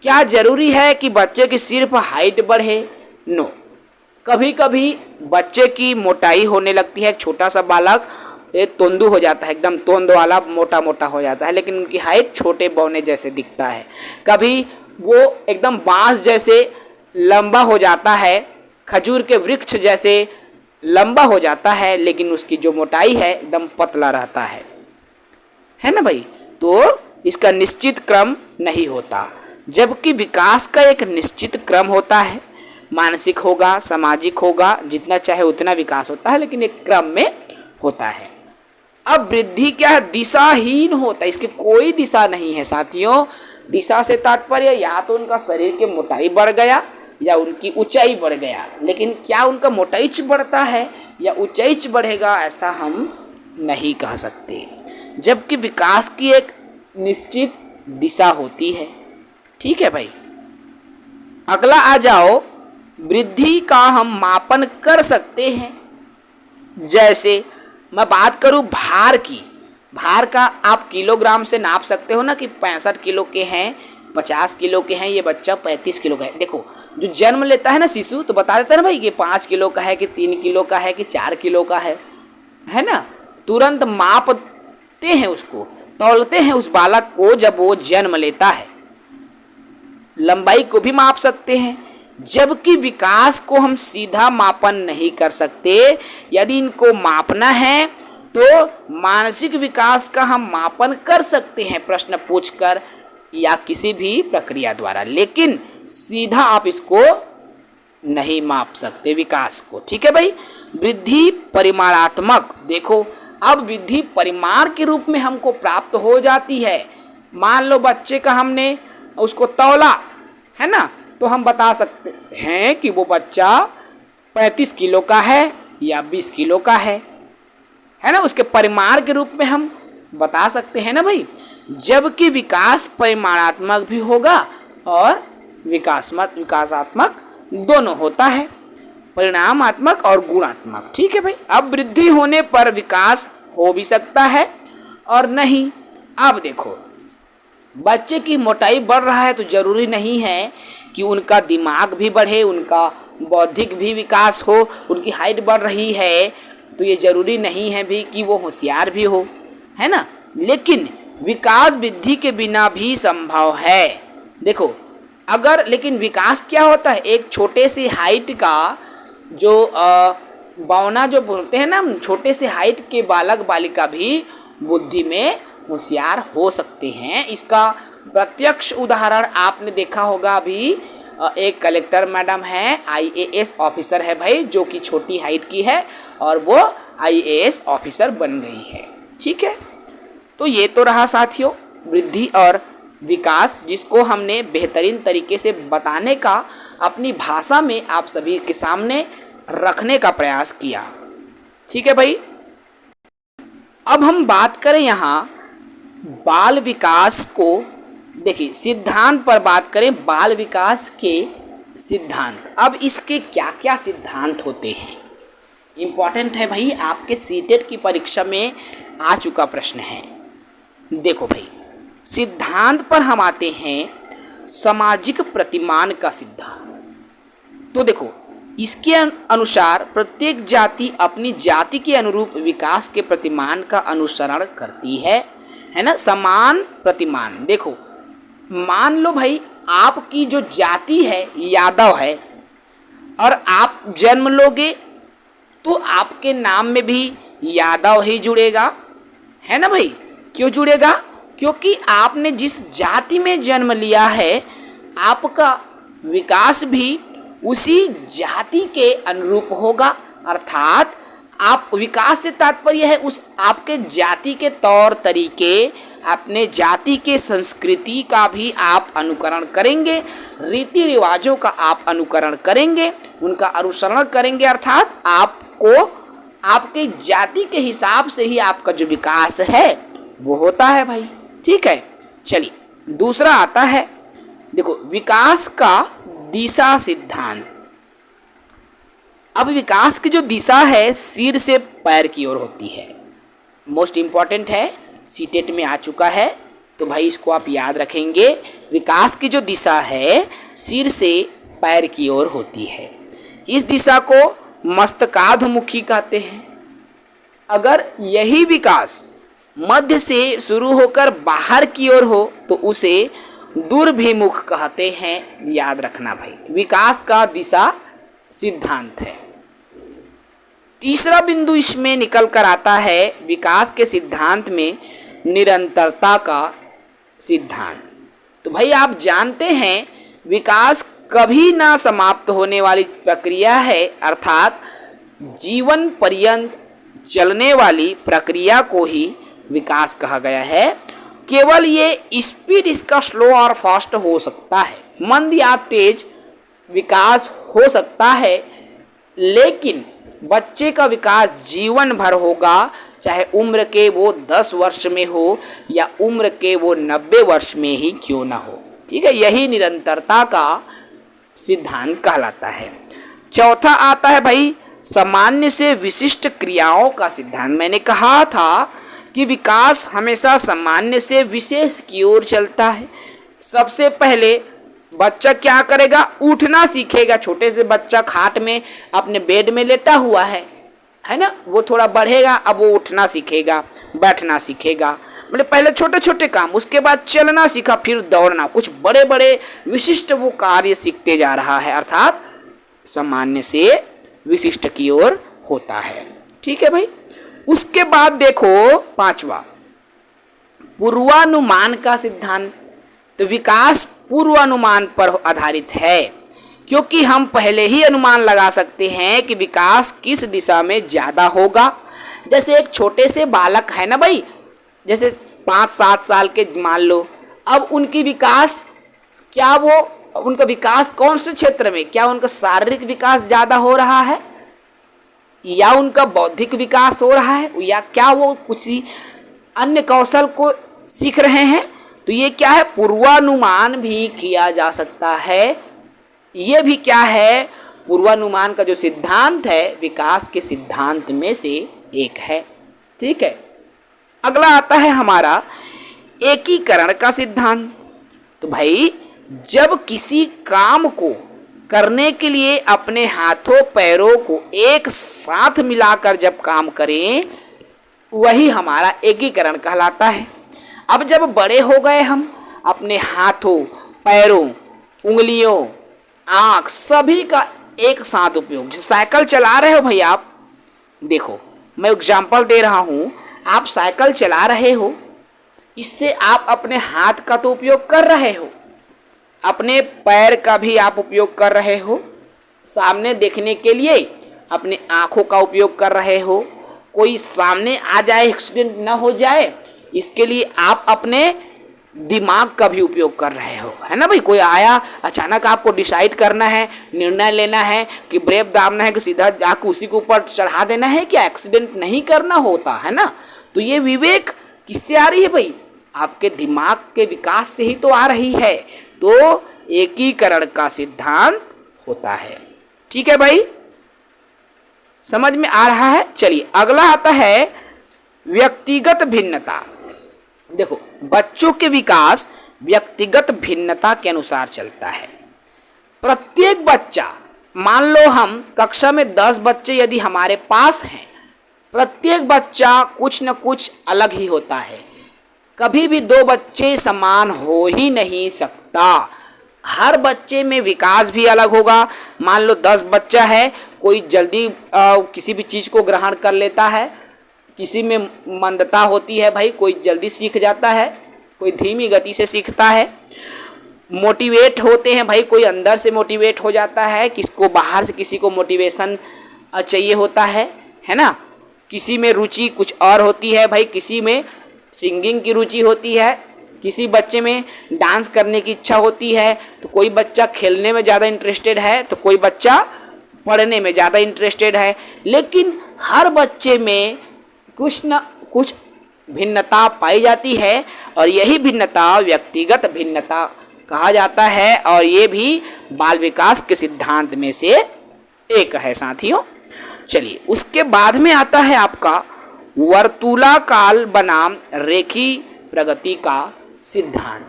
क्या जरूरी है कि बच्चे की सिर्फ हाइट बढ़े? नो, कभी कभी बच्चे की मोटाई होने लगती है। छोटा सा बालक तोंदू हो जाता है, एकदम तोंद वाला मोटा मोटा हो जाता है, लेकिन उनकी हाइट छोटे बौने जैसे दिखता है। कभी वो एकदम बांस जैसे लंबा हो जाता है, खजूर के वृक्ष जैसे लंबा हो जाता है, लेकिन उसकी जो मोटाई है एकदम पतला रहता है ना भाई। तो इसका निश्चित क्रम नहीं होता। जबकि विकास का एक निश्चित क्रम होता है, मानसिक होगा, सामाजिक होगा, जितना चाहे उतना विकास होता है, लेकिन एक क्रम में होता है। अब वृद्धि क्या है? दिशाहीन होता है, इसकी कोई दिशा नहीं है साथियों। दिशा से तात्पर्य या तो उनका शरीर की मोटाई बढ़ गया या उनकी ऊंचाई बढ़ गया, लेकिन क्या उनका मोटाई बढ़ता है या ऊंचाई बढ़ेगा, ऐसा हम नहीं कह सकते। जबकि विकास की एक निश्चित दिशा होती है। ठीक है भाई, अगला आ जाओ। वृद्धि का हम मापन कर सकते हैं। जैसे मैं बात करूं भार की, भार का आप किलोग्राम से नाप सकते हो ना, कि 65 किलो के हैं, 50 किलो के हैं, ये बच्चा 35 किलो का है। देखो जो जन्म लेता है ना शिशु, तो बता देता है ना भाई कि 5 किलो का है, कि 3 किलो का है, कि 4 किलो का है ना। तुरंत मापते हैं उसको तौलते हैं उस बालक को जब वो जन्म लेता है। लंबाई को भी माप सकते हैं, जबकि विकास को हम सीधा मापन नहीं कर सकते। यदि इनको मापना है तो मानसिक विकास का हम मापन कर सकते हैं प्रश्न पूछकर या किसी भी प्रक्रिया द्वारा, लेकिन सीधा आप इसको नहीं माप सकते विकास को। ठीक है भाई। वृद्धि परिमाणात्मक, देखो अब वृद्धि परिमाण के रूप में हमको प्राप्त हो जाती है। मान लो बच्चे का हमने उसको तौला है ना, तो हम बता सकते हैं कि वो बच्चा 35 किलो का है या 20 किलो का है ना, उसके परिमाण के रूप में हम बता सकते हैं ना भाई। जबकि विकास परिमाणात्मक भी होगा और विकासात्मक दोनों होता है, परिणामात्मक और गुणात्मक। ठीक है भाई। अब वृद्धि होने पर विकास हो भी सकता है और नहीं। अब देखो बच्चे की मोटाई बढ़ रहा है तो जरूरी नहीं है कि उनका दिमाग भी बढ़े, उनका बौद्धिक भी विकास हो। उनकी हाइट बढ़ रही है तो ये जरूरी नहीं है भी कि वो होशियार भी हो, है ना। लेकिन विकास वृद्धि के बिना भी संभव है। देखो अगर, लेकिन विकास क्या होता है, एक छोटे से हाइट का जो बौना जो बोलते हैं ना, छोटे से हाइट के बालक बालिका भी बुद्धि में होशियार हो सकते हैं। इसका प्रत्यक्ष उदाहरण आपने देखा होगा। अभी एक कलेक्टर मैडम है, IAS ऑफिसर है भाई, जो कि छोटी हाइट की है और वो IAS ऑफिसर बन गई है। ठीक है। तो ये तो रहा साथियों वृद्धि और विकास, जिसको हमने बेहतरीन तरीके से बताने का, अपनी भाषा में आप सभी के सामने रखने का प्रयास किया। ठीक है भाई। अब हम बात करें यहाँ बाल विकास को, देखिए सिद्धांत पर बात करें, बाल विकास के सिद्धांत। अब इसके क्या क्या सिद्धांत होते हैं, इम्पॉर्टेंट है भाई, आपके सीटेट की परीक्षा में आ चुका प्रश्न है। देखो भाई सिद्धांत पर हम आते हैं सामाजिक प्रतिमान का सिद्धांत। तो देखो इसके अनुसार प्रत्येक जाति अपनी जाति के अनुरूप विकास के प्रतिमान का अनुसरण करती है ना, समान प्रतिमान। देखो मान लो भाई आपकी जो जाति है यादव है और आप जन्म लोगे तो आपके नाम में भी यादव ही जुड़ेगा, है ना भाई। क्यों जुड़ेगा? क्योंकि आपने जिस जाति में जन्म लिया है आपका विकास भी उसी जाति के अनुरूप होगा। अर्थात आप, विकास से तात्पर्य है उस आपके जाति के तौर तरीके, अपने जाति के संस्कृति का भी आप अनुकरण करेंगे, रीति रिवाजों का आप अनुकरण करेंगे, उनका अनुसरण करेंगे। अर्थात आपको आपके जाति के हिसाब से ही आपका जो विकास है वो होता है भाई। ठीक है। चलिए दूसरा आता है, देखो विकास का दिशा सिद्धांत। अब विकास की जो दिशा है सिर से पैर की ओर होती है। मोस्ट इम्पॉर्टेंट है, सीटेट में आ चुका है तो भाई इसको आप याद रखेंगे। विकास की जो दिशा है सिर से पैर की ओर होती है। इस दिशा को मस्तकाधमुखी कहते हैं। अगर यही विकास मध्य से शुरू होकर बाहर की ओर हो तो उसे दुर्भिमुख कहते हैं। याद रखना भाई, विकास का दिशा सिद्धांत है। तीसरा बिंदु इसमें निकल कर आता है विकास के सिद्धांत में निरंतरता का सिद्धांत। तो भाई आप जानते हैं विकास कभी ना समाप्त होने वाली प्रक्रिया है, अर्थात जीवन पर्यंत चलने वाली प्रक्रिया को ही विकास कहा गया है। केवल ये स्पीड इसका स्लो और फास्ट हो सकता है, मंद या तेज विकास हो सकता है, लेकिन बच्चे का विकास जीवन भर होगा, चाहे उम्र के वो 10 वर्ष में हो या उम्र के वो 90 वर्ष में ही क्यों ना हो। ठीक है, यही निरंतरता का सिद्धांत कहलाता है। चौथा आता है भाई सामान्य से विशिष्ट क्रियाओं का सिद्धांत। मैंने कहा था कि विकास हमेशा सामान्य से विशेष की ओर चलता है। सबसे पहले बच्चा क्या करेगा? उठना सीखेगा। छोटे से बच्चा खाट में अपने बेड में लेटा हुआ है ना, वो थोड़ा बढ़ेगा, अब वो उठना सीखेगा, बैठना सीखेगा। मतलब पहले छोटे छोटे काम, उसके बाद चलना सीखा, फिर दौड़ना, कुछ बड़े बड़े विशिष्ट वो कार्य सीखते जा रहा है, अर्थात सामान्य से विशिष्ट की ओर होता है। ठीक है भाई। उसके बाद देखो पांचवा, पूर्वानुमान का सिद्धांत। तो विकास पूर्वानुमान पर आधारित है, क्योंकि हम पहले ही अनुमान लगा सकते हैं कि विकास किस दिशा में ज्यादा होगा। जैसे एक छोटे से बालक है ना भाई, जैसे 5-7 साल के मान लो, अब उनकी विकास क्या, वो उनका विकास कौन से क्षेत्र में, क्या उनका शारीरिक विकास ज्यादा हो रहा है या उनका बौद्धिक विकास हो रहा है, या क्या वो कुछ अन्य कौशल को सीख रहे हैं। तो ये क्या है, पूर्वानुमान भी किया जा सकता है। ये भी क्या है, पूर्वानुमान का जो सिद्धांत है विकास के सिद्धांत में से एक है। ठीक है। अगला आता है हमारा एकीकरण का सिद्धांत। तो भाई जब किसी काम को करने के लिए अपने हाथों पैरों को एक साथ मिलाकर जब काम करें, वही हमारा एकीकरण कहलाता है। अब जब बड़े हो गए हम, अपने हाथों पैरों उंगलियों आँख सभी का एक साथ उपयोग, जैसे साइकिल चला रहे हो भाई आप, देखो मैं एग्जाम्पल दे रहा हूँ, आप साइकिल चला रहे हो, इससे आप अपने हाथ का तो उपयोग कर रहे हो, अपने पैर का भी आप उपयोग कर रहे हो, सामने देखने के लिए अपने आँखों का उपयोग कर रहे हो, कोई सामने आ जाए एक्सीडेंट ना हो जाए इसके लिए आप अपने दिमाग का भी उपयोग कर रहे हो, है ना भाई। कोई आया अचानक, आपको डिसाइड करना है, निर्णय लेना है कि ब्रेक दाबना है कि सीधा जाकर उसी के ऊपर चढ़ा देना है, क्या एक्सीडेंट नहीं करना होता है ना। तो ये विवेक किससे आ रही है भाई, आपके दिमाग के विकास से ही तो आ रही है। तो एकीकरण का सिद्धांत होता है। ठीक है भाई, समझ में आ रहा है। चलिए अगला आता है व्यक्तिगत भिन्नता। देखो बच्चों के विकास व्यक्तिगत भिन्नता के अनुसार चलता है। प्रत्येक बच्चा, मान लो हम कक्षा में 10 बच्चे यदि हमारे पास हैं, प्रत्येक बच्चा कुछ न कुछ अलग ही होता है। कभी भी 2 बच्चे समान हो ही नहीं सकता, हर बच्चे में विकास भी अलग होगा। मान लो 10 बच्चा है, कोई जल्दी किसी भी चीज़ को ग्रहण कर लेता है, किसी में मंदता होती है भाई, कोई जल्दी सीख जाता है, कोई धीमी गति से सीखता है। मोटिवेट होते हैं भाई, कोई अंदर से मोटिवेट हो जाता है, किसको बाहर से किसी को मोटिवेशन चाहिए होता है ना। किसी में रुचि कुछ और होती है भाई, किसी में सिंगिंग की रुचि होती है, किसी बच्चे में डांस करने की इच्छा होती है, तो कोई बच्चा खेलने में ज़्यादा इंटरेस्टेड है, तो कोई बच्चा पढ़ने में ज़्यादा इंटरेस्टेड है। लेकिन हर बच्चे में कुछ न कुछ भिन्नता पाई जाती है और यही भिन्नता व्यक्तिगत भिन्नता कहा जाता है, और ये भी बाल विकास के सिद्धांत में से एक है साथियों। चलिए उसके बाद में आता है आपका वर्तुलाकार बनाम रेखी प्रगति का सिद्धांत।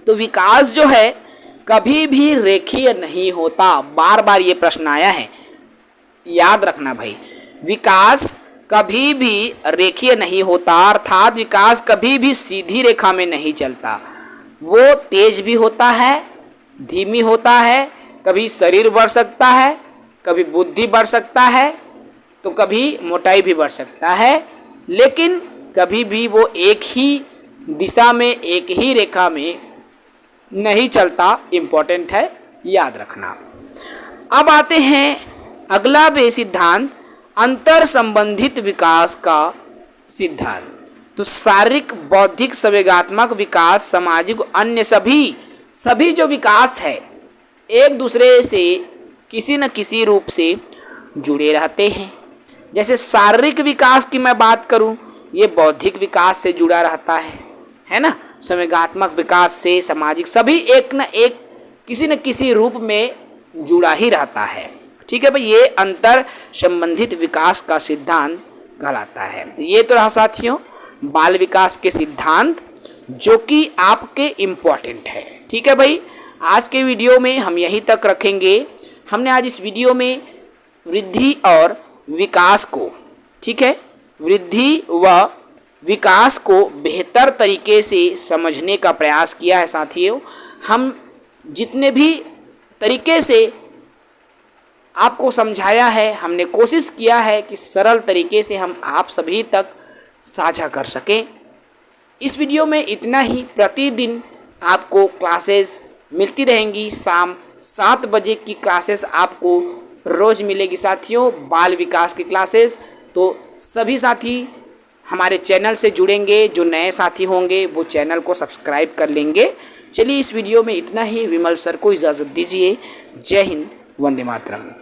तो विकास जो है कभी भी रेखीय नहीं होता, बार बार ये प्रश्न आया है, याद रखना भाई। विकास कभी भी रेखीय नहीं होता, अर्थात विकास कभी भी सीधी रेखा में नहीं चलता। वो तेज भी होता है, धीमी होता है, कभी शरीर बढ़ सकता है, कभी बुद्धि बढ़ सकता है, तो कभी मोटाई भी बढ़ सकता है, लेकिन कभी भी वो एक ही दिशा में एक ही रेखा में नहीं चलता। इम्पोर्टेंट है, याद रखना। अब आते हैं अगला वे सिद्धांत, अंतर संबंधित विकास का सिद्धांत। तो शारीरिक बौद्धिक संवेगात्मक विकास सामाजिक अन्य सभी जो विकास है एक दूसरे से किसी न किसी रूप से जुड़े रहते हैं। जैसे शारीरिक विकास की मैं बात करूं, ये बौद्धिक विकास से जुड़ा रहता है ना। संवेगात्मक विकास से सामाजिक, सभी एक न एक किसी न किसी रूप में जुड़ा ही रहता है। ठीक है भाई, ये अंतर संबंधित विकास का सिद्धांत कहलाता है। तो ये तो रहा साथियों बाल विकास के सिद्धांत जो कि आपके इम्पोर्टेंट है। ठीक है भाई, आज के वीडियो में हम यहीं तक रखेंगे। हमने आज इस वीडियो में वृद्धि और विकास को, ठीक है, वृद्धि व विकास को बेहतर तरीके से समझने का प्रयास किया है। साथियों, हम जितने भी तरीके से आपको समझाया है, हमने कोशिश किया है कि सरल तरीके से हम आप सभी तक साझा कर सकें। इस वीडियो में इतना ही। प्रतिदिन आपको क्लासेस मिलती रहेंगी। शाम 7 बजे की क्लासेस आपको रोज़ मिलेगी साथियों, बाल विकास की क्लासेस। तो सभी साथी हमारे चैनल से जुड़ेंगे। जो नए साथी होंगे वो चैनल को सब्सक्राइब कर लेंगे। चलिए, इस वीडियो में इतना ही। विमल सर को इजाज़त दीजिए। जय हिंद, वंदे मातरम।